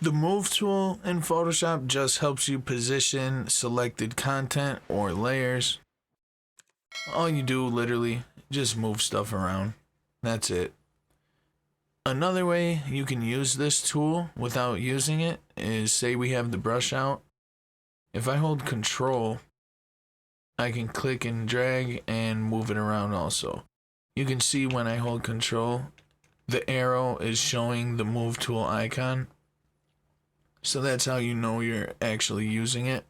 The move tool in Photoshop just helps you position selected content or layers. All you do literally just move stuff around. That's it. Another way you can use this tool without using it is, say we have the brush out. If I hold control, I can click and drag and move it around also. You can see when I hold control, the arrow is showing the move tool icon. So that's how you know you're actually using it.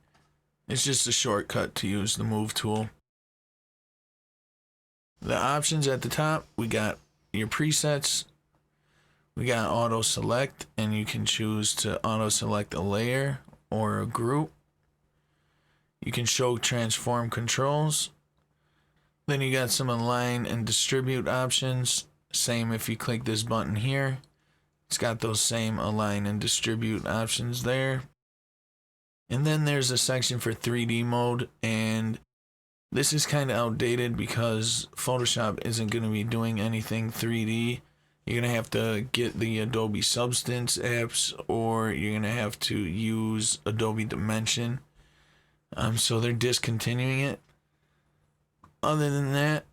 It's just a shortcut to use the move tool. The options at the top, we got your presets. We got auto select, and you can choose to auto select a layer or a group. You can show transform controls. Then you got some align and distribute options. Same if you click this button here. It's got those same align and distribute options there. And then there's a section for 3D mode, and this is kind of outdated because Photoshop isn't going to be doing anything 3D. You're going to have to get the Adobe Substance apps, or you're going to have to use Adobe Dimension. So they're discontinuing it. Other than that,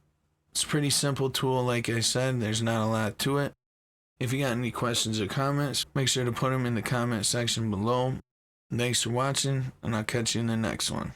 it's a pretty simple tool. Like I said, there's not a lot to it. If you got any questions or comments, make sure to put them in the comment section below. Thanks for watching, and I'll catch you in the next one.